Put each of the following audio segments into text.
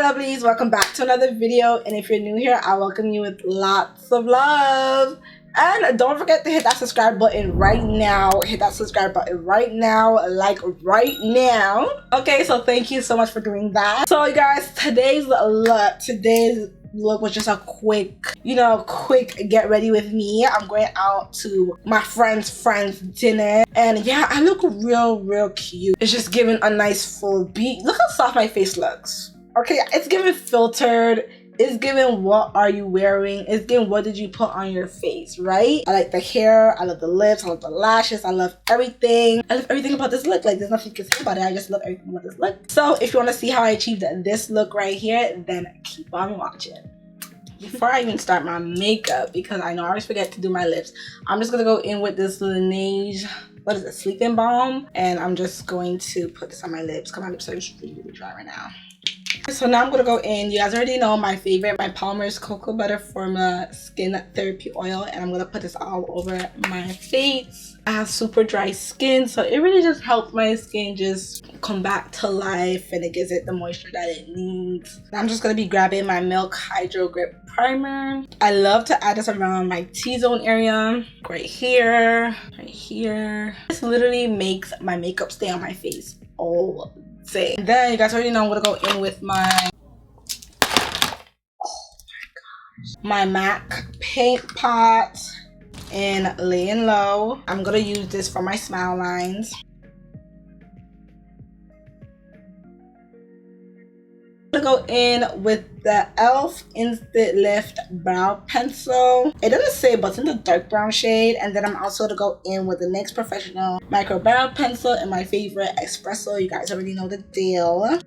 my lovelies, welcome back to another video, and if you're new here, I welcome you with lots of love. And don't forget to hit that subscribe button right now. Hit that subscribe button right now, like right now. Okay, so thank you so much for doing that. So you guys, today's look was just a quick get ready with me. I'm going out to my friend's dinner, and yeah, I look real cute. It's just giving a nice full beat. Look how soft my face looks. Okay, it's giving filtered. It's giving what are you wearing. It's giving what did you put on your face, right? I like the hair, I love the lips, I love the lashes, I love everything. I love everything about this look. Like, there's nothing you can say about it. I just love everything about this look. So if you want to see how I achieved this look right here, then keep on watching. Before I even start my makeup, because I know I always forget to do my lips, I'm just gonna go in with this Laneige, what is it, sleeping balm, and I'm just going to put this on my lips because my lips are just really dry right now. So now I'm gonna go in. You guys already know my favorite, my Palmer's Cocoa Butter Formula Skin Therapy Oil, and I'm gonna put this all over my face. I have super dry skin, so it really just helps my skin just come back to life, and it gives it the moisture that it needs. I'm just gonna be grabbing my Milk Hydro Grip Primer. I love to add this around my T-zone area, right here, right here. This literally makes my makeup stay on my face all day. And then you guys already know I'm gonna go in with my my MAC paint pot in Laying Low. I'm gonna use this for my smile lines. I'm gonna go in with the e.l.f. Instant Lift Brow Pencil. It doesn't say, but it's in the dark brown shade. And then I'm also gonna go in with the NYX Professional Micro Brow Pencil and my favorite Espresso. You guys already know the deal.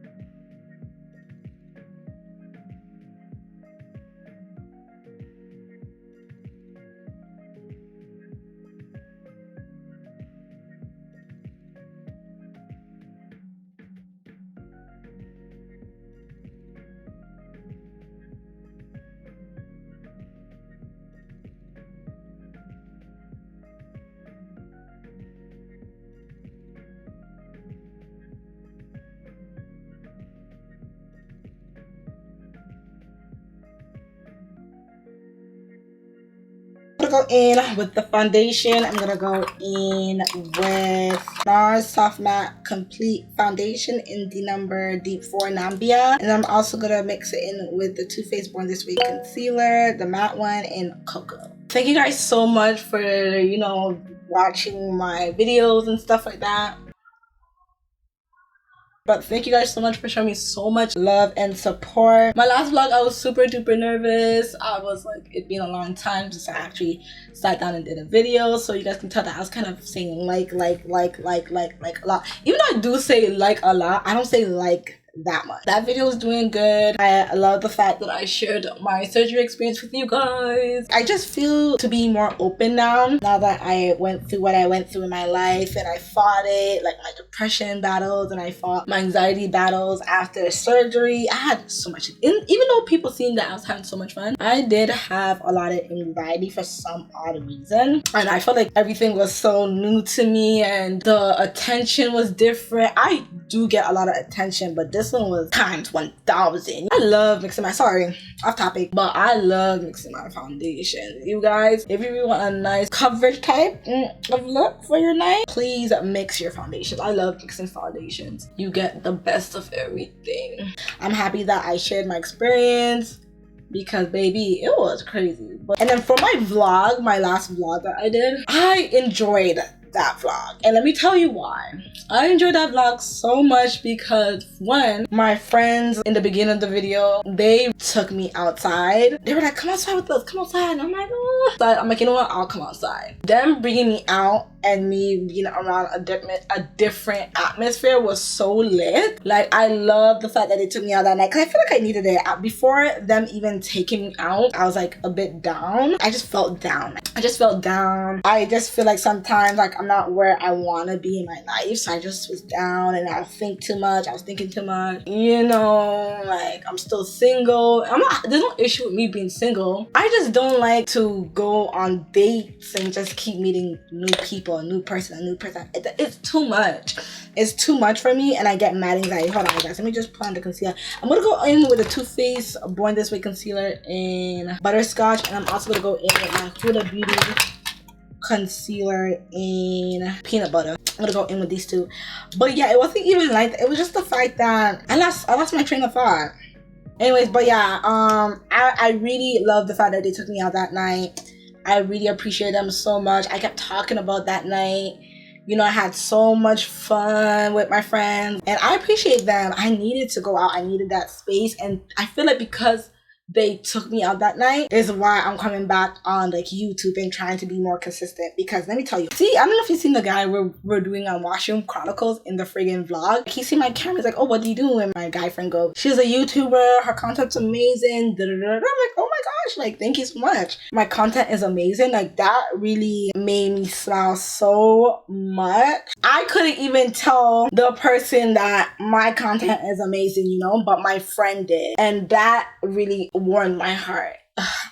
Go in with the foundation. I'm gonna go in with NARS Soft Matte Complete Foundation in the number Deep 4 Nambia, and I'm also gonna mix it in with the Too Faced Born This Way concealer, the matte one in Cocoa. Thank you guys so much for watching my videos and stuff like that. But thank you guys so much for showing me so much love and support. My last vlog, I was super duper nervous. I was like, it'd been a long time since I actually sat down and did a video. So you guys can tell that I was kind of saying like a lot. Even though I do say like a lot, I don't say like that much. That video is doing good. I love the fact that I shared my surgery experience with you guys. I just feel to be more open now that I went through what I went through in my life, and I fought it, like my depression battles, and I fought my anxiety battles after surgery. I had so much, even though people seen that I was having so much fun, I did have a lot of anxiety for some odd reason, and I felt like everything was so new to me and the attention was different. I do get a lot of attention, but this one was times 1000. I love mixing off topic, but I love mixing my foundation. You guys, if you really want a nice coverage type of look for your night, please mix your foundations. I love mixing foundations. You get the best of everything. I'm happy that I shared my experience because baby, it was crazy. And then for my vlog, my last vlog that I did, I enjoyed that vlog, and let me tell you why. I enjoyed that vlog so much because one, my friends in the beginning of the video, they took me outside. They were like, come outside with us, come outside. And I'm like, oh. So I'm like, you know what, I'll come outside. Them bringing me out and me being around a different atmosphere was so lit. Like, I love the fact that they took me out that night because I feel like I needed it. Before them even taking me out, I was like a bit down. I just felt down. I just feel like sometimes like I'm not where I want to be in my life, so I just was down and I think too much. I was thinking too much, like I'm still single. There's no issue with me being single. I just don't like to go on dates and just keep meeting new people, a new person. It's too much. is too much for me and I get mad anxiety. Hold on guys, let me just put on the concealer. I'm gonna go in with the Too Faced Born This Way concealer in Butterscotch, and I'm also gonna go in with my Huda Beauty concealer in Peanut Butter. I'm gonna go in with these two. But yeah, it wasn't even like that. It was just the fact that I lost my train of thought. Anyways, but yeah, I really love the fact that they took me out that night. I really appreciate them so much. I kept talking about that night. You know, I had so much fun with my friends and I appreciate them. I needed to go out. I needed that space, and I feel like because they took me out that night is why I'm coming back on like YouTube and trying to be more consistent. Because let me tell you, see, I don't know if you've seen the guy we're doing on Washroom Chronicles in the friggin' vlog. He see my camera, he's like, oh, what do you do? And my guy friend goes, she's a YouTuber, her content's amazing. I'm like, oh my gosh, like thank you so much. My content is amazing. Like that really made me smile so much. I couldn't even tell the person that my content is amazing, you know, but my friend did, and that really warmed my heart.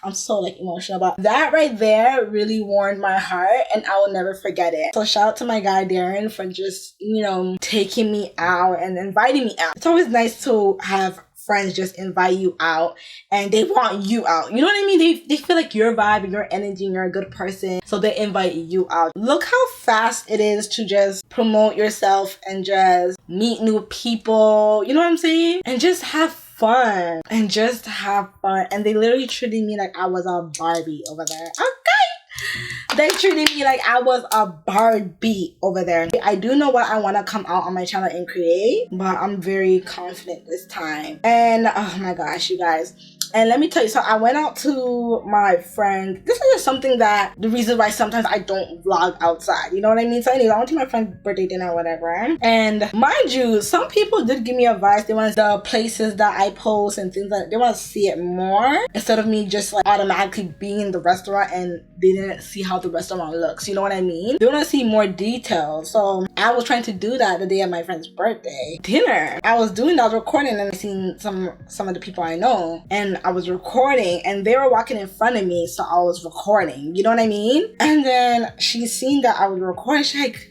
I'm so like emotional about that. Right there really warmed my heart, and I will never forget it. So shout out to my guy Darren for just, you know, taking me out and inviting me out. It's always nice to have friends just invite you out and they want you out. You know what I mean? They feel like your vibe and your energy and you're a good person, so they invite you out. Look how fast it is to just promote yourself and just meet new people, you know what I'm saying? And just have fun. And just have fun. And they literally treated me like I was a Barbie over there. Okay? They treated me like I was a Barbie over there. I do know what I want to come out on my channel and create, but I'm very confident this time. And oh my gosh, you guys. And let me tell you, so I went out to my friend. This is just something that, the reason why sometimes I don't vlog outside. You know what I mean? So anyways, I went to my friend's birthday dinner or whatever. And mind you, some people did give me advice. They want the places that I post and things like that. They want to see it more instead of me just like automatically being in the restaurant and they didn't see how the restaurant looks. You know what I mean? They want to see more details. So I was trying to do that the day of my friend's birthday dinner. I was doing that, I was recording, and I seen some of the people I know, and I was recording and they were walking in front of me, so I was recording, you know what I mean? And then she seen that I was recording.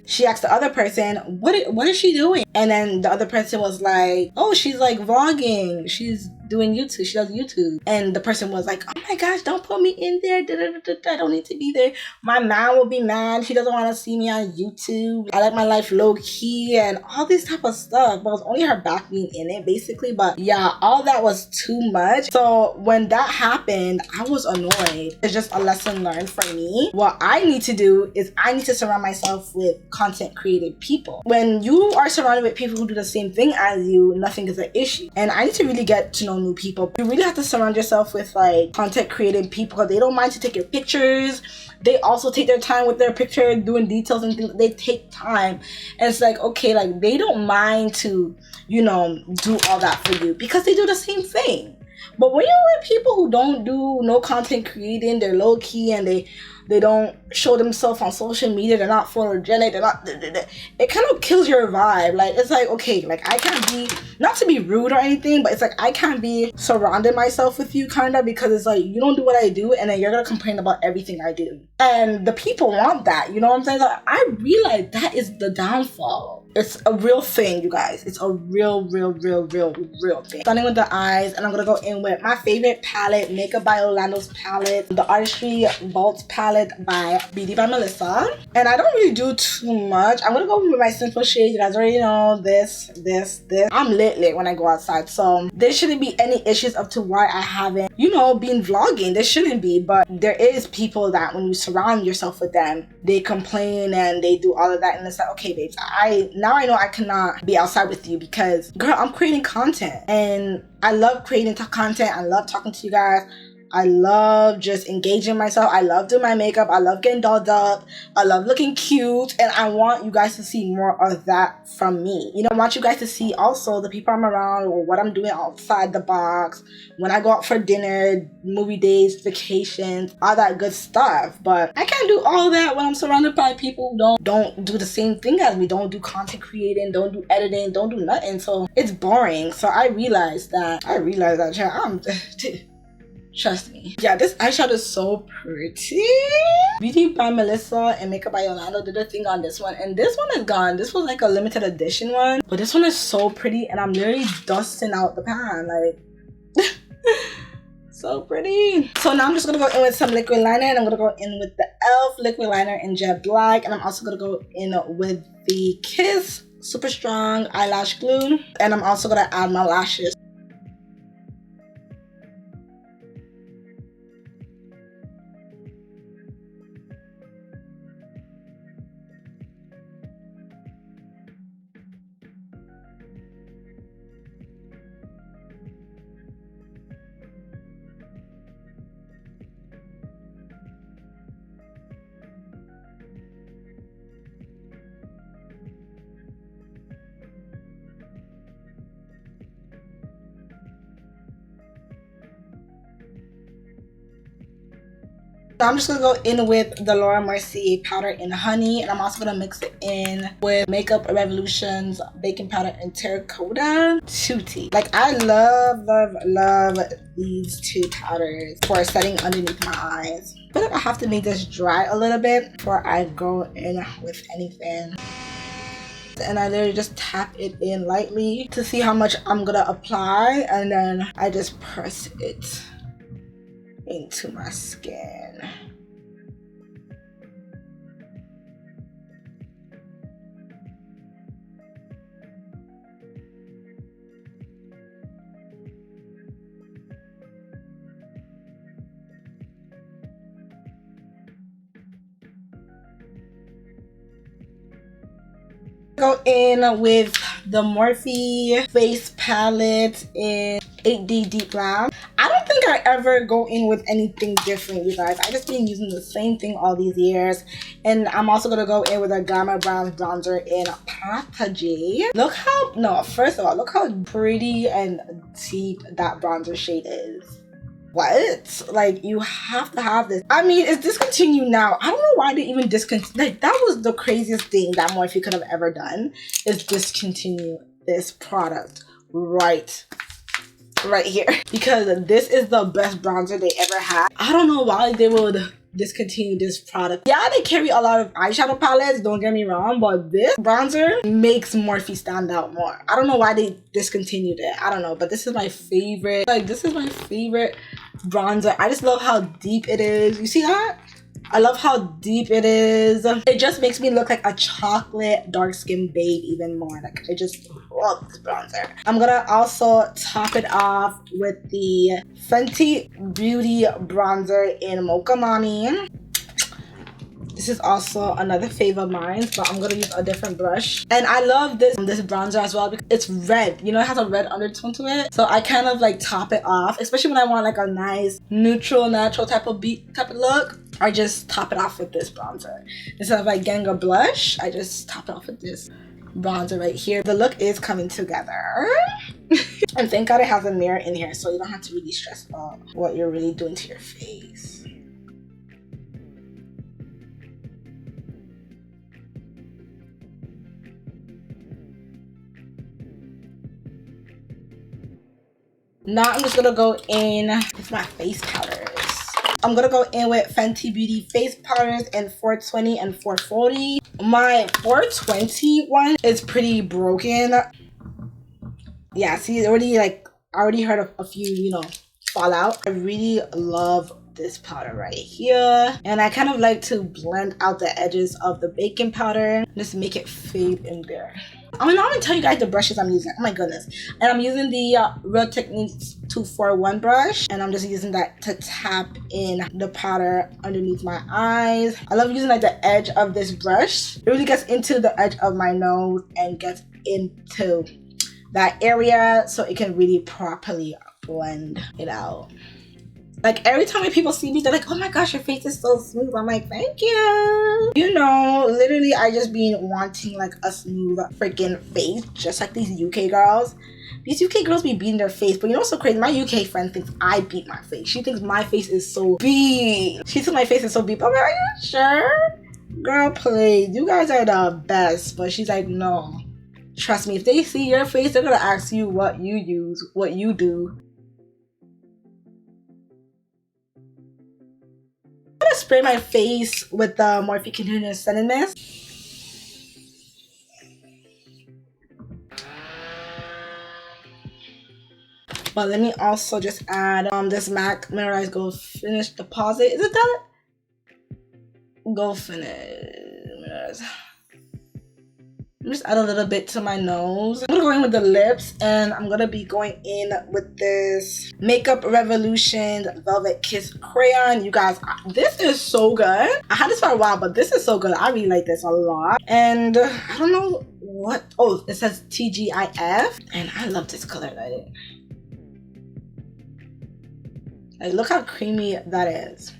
She asked the other person, what is she doing? And then the other person was like, oh, she's like vlogging, she's doing YouTube, she does YouTube. And the person was like, oh my gosh, don't put me in there, I don't need to be there, my mom will be mad, she doesn't want to see me on YouTube, I like my life low key and all this type of stuff. But it was only her back being in it basically. But yeah, all that was too much. So when that happened, I was annoyed. It's just a lesson learned for me. What I need to do is I need to surround myself with content creative people. When you are surrounded with people who do the same thing as you, nothing is an issue. And I need to really get to know new people. You really have to surround yourself with like content creative people. They don't mind to take your pictures. They also take their time with their picture, doing details and things. They take time. And it's like, okay, like they don't mind to, you know, do all that for you because they do the same thing. But when you're with people who don't do no content creating, they're low key and they don't show themselves on social media, they're not photogenic, they're not, it kind of kills your vibe. Like, it's like, okay, like I can't be, not to be rude or anything, but it's like I can't be surrounding myself with you kind of, because it's like you don't do what I do and then you're gonna complain about everything I do. And the people want that, you know what I'm saying? Like, I realize that is the downfall. It's a real thing, you guys. It's a real thing. Starting with the eyes, and I'm gonna go in with my favorite palette, Makeup by Yolando's palette, the Artistry Vault palette by Beauty by Melissa. And I don't really do too much. I'm gonna go with my simple shades. You guys already know this. I'm lit when I go outside, so there shouldn't be any issues up to why I haven't, you know, been vlogging. There shouldn't be, but there is people that when you surround yourself with them, they complain and they do all of that, and it's like, okay, babes, now I know I cannot be outside with you because, girl, I'm creating content and I love creating content. I love talking to you guys. I love just engaging myself. I love doing my makeup. I love getting dolled up. I love looking cute. And I want you guys to see more of that from me. You know, I want you guys to see also the people I'm around or what I'm doing outside the box. When I go out for dinner, movie days, vacations, all that good stuff. But I can't do all that when I'm surrounded by people who don't do the same thing as me. Don't do content creating, don't do editing, don't do nothing. So it's boring. So I realized that, Trust me. Yeah, this eyeshadow is so pretty. Beauty by Melissa and Makeup by Yolanda did a thing on this one, and this one is gone. This was like a limited edition one, but this one is so pretty, and I'm literally dusting out the pan like so pretty. So now I'm just gonna go in with some liquid liner, and I'm gonna go in with the e.l.f. liquid liner in Jet Black, and I'm also gonna go in with the Kiss Super Strong Eyelash Glue, and I'm also gonna add my lashes. So I'm just gonna go in with the Laura Mercier powder in Honey, and I'm also gonna mix it in with Makeup Revolution's baking powder in Terracotta Tutti. Like, I love these two powders for setting underneath my eyes. I feel like I have to make this dry a little bit before I go in with anything. And I literally just tap it in lightly to see how much I'm gonna apply, and then I just press it into my skin. Go in with the Morphe face palette in 8D Deep Glam. I don't think I ever go in with anything different, you guys. I just been using the same thing all these years. And I'm also gonna go in with a Glamour Brown bronzer in Packaging. Look how, no, first of all, look how pretty and deep that bronzer shade is. What? Like, you have to have this. I mean, it's discontinued now. I don't know why they even discontinued. Like, that was the craziest thing that Morphe could have ever done, is discontinue this product right here, because this is the best bronzer they ever had. I don't know why they would discontinue this product. Yeah, they carry a lot of eyeshadow palettes, don't get me wrong, but this bronzer makes Morphe stand out more. I don't know why they discontinued it. I don't know, but this is my favorite. Like, this is my favorite bronzer. I just love how deep it is. You see that? I love how deep it is. It just makes me look like a chocolate dark skinned babe even more. Like, I just love this bronzer. I'm gonna also top it off with the Fenty Beauty bronzer in Mocha Mommy. This is also another fave of mine, but I'm gonna use a different brush. And I love this bronzer as well because it's red. You know, it has a red undertone to it. So I kind of like top it off, especially when I want like a nice neutral, natural type of look. I just top it off with this bronzer. Instead of like getting a blush, I just top it off with this bronzer right here. The look is coming together. And thank God it has a mirror in here, so you don't have to really stress about what you're really doing to your face. Now I'm just gonna go in with my face powders. I'm gonna go in with Fenty Beauty face powders in 420 and 440. My 420 one is pretty broken. Yeah, see, I already heard a few, you know, fall out. I really love this powder right here, and I kind of like to blend out the edges of the baking powder, just make it fade in there. I'm gonna tell you guys the brushes I'm using. Oh my goodness. And I'm using the Real Techniques 241 brush, and I'm just using that to tap in the powder underneath my eyes. I love using like the edge of this brush. It really gets into the edge of my nose and gets into that area so it can really properly blend it out. Like, every time when people see me, they're like, oh my gosh, your face is so smooth. I'm like, thank you. You know, literally, I just been wanting like a smooth freaking face, just like these UK girls. These UK girls be beating their face, but you know what's so crazy? My UK friend thinks I beat my face. She thinks my face is so beat. She thinks my face is so beat. I'm like, are you sure? Girl, please. You guys are the best. But she's like, no. Trust me, if they see your face, they're gonna ask you what you use, what you do. spray my face with the Morphe Continuous Setting Mist. But let me also just add this MAC Mineralized Gold Finish Deposit. Is it that? Gold Finish. Just add a little bit to my nose. I'm gonna go in with the lips, and I'm gonna be going in with this Makeup Revolution Velvet Kiss Crayon. You guys, this is so good. I had this for a while, but this is so good. I really like this a lot. And I don't know what, oh, it says TGIF, and I love this color. Like, look how creamy that is.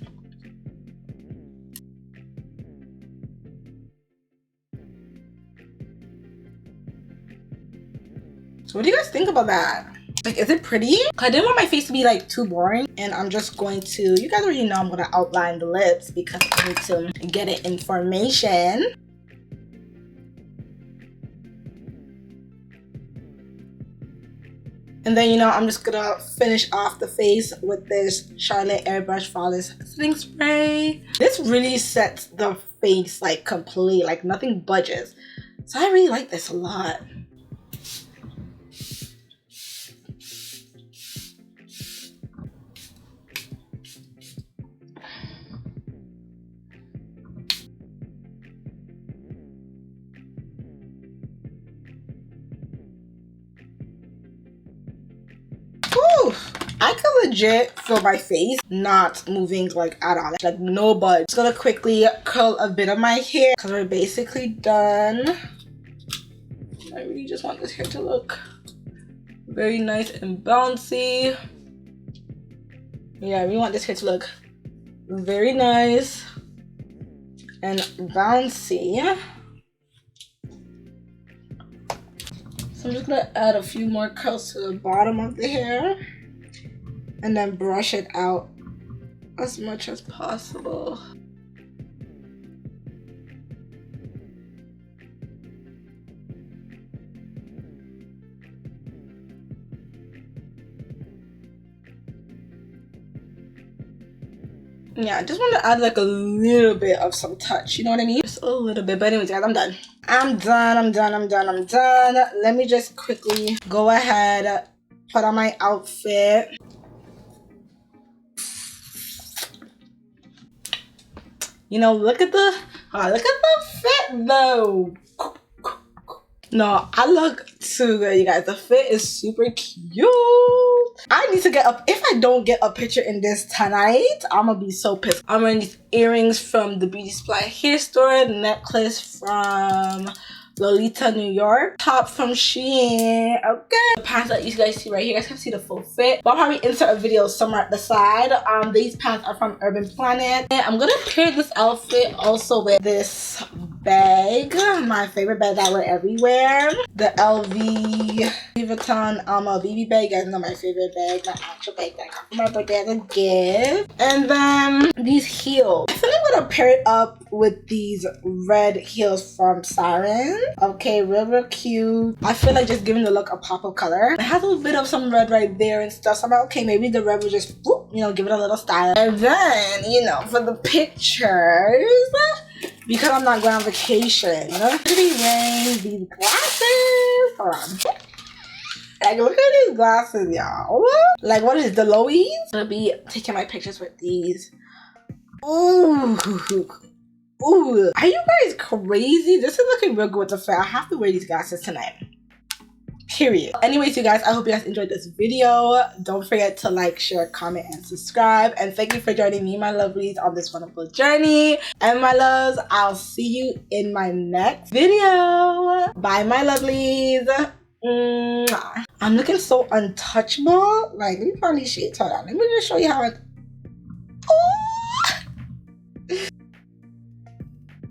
So what do you guys think about that? Like, is it pretty? I didn't want my face to be like too boring, and I'm just going to, you guys already know I'm gonna outline the lips because I need to get it information. And then, you know, I'm just gonna finish off the face with this Charlotte Airbrush Flawless Setting Spray. This really sets the face like complete, like nothing budges. So I really like this a lot. Ooh, I can legit feel my face not moving like at all, like no budge. Just gonna quickly curl a bit of my hair because we're basically done. I really just want this hair to look very nice and bouncy. Yeah, we want this hair to look very nice and bouncy. So I'm just gonna add a few more curls to the bottom of the hair and then brush it out as much as possible. Yeah, I just want to add like a little bit of some touch, you know what I mean? Just a little bit. But anyways, guys, I'm done. I'm done. Let me just quickly go ahead, put on my outfit. You know, look at the fit though. No, I look too good, you guys. The fit is super cute. I need to get up. If I don't get a picture in this tonight, I'm gonna be so pissed. I'm wearing these earrings from the Beauty Supply hair store, necklace from Lolita, New York, top from Shein. Okay, the pants that you guys see right here, you guys can see the full fit, but I'll probably insert a video somewhere at the side. These pants are from Urban Planet, and I'm gonna pair this outfit also with this bag, my favorite bag that I wear everywhere, the Louis Vuitton Amalovelyy bag. You guys know my favorite bag, my actual bag that I got for my birthday as a gift. And then these heels, I think I'm gonna pair it up with these red heels from Siren. Okay, real cute. I feel like just giving the look a pop of color. It has a little bit of some red right there and stuff, so I'm like, okay, maybe the red will just whoop, you know, give it a little style. And then, you know, for the pictures, because I'm not going on vacation, I'm gonna be wearing these glasses. Hold on. Like, look at these glasses, y'all. Like, what is the Loews? I'm gonna be taking my pictures with these. Ooh. Ooh. Are you guys crazy? This is looking real good with the fit. I have to wear these glasses tonight. Period. Anyways, you guys, I hope you guys enjoyed this video. Don't forget to like, share, comment, and subscribe. And thank you for joining me, my lovelies, on this wonderful journey. And my loves, I'll see you in my next video. Bye, my lovelies. Mwah. I'm looking so untouchable. Like, let me put on these shades. Hold on. Let me just show you how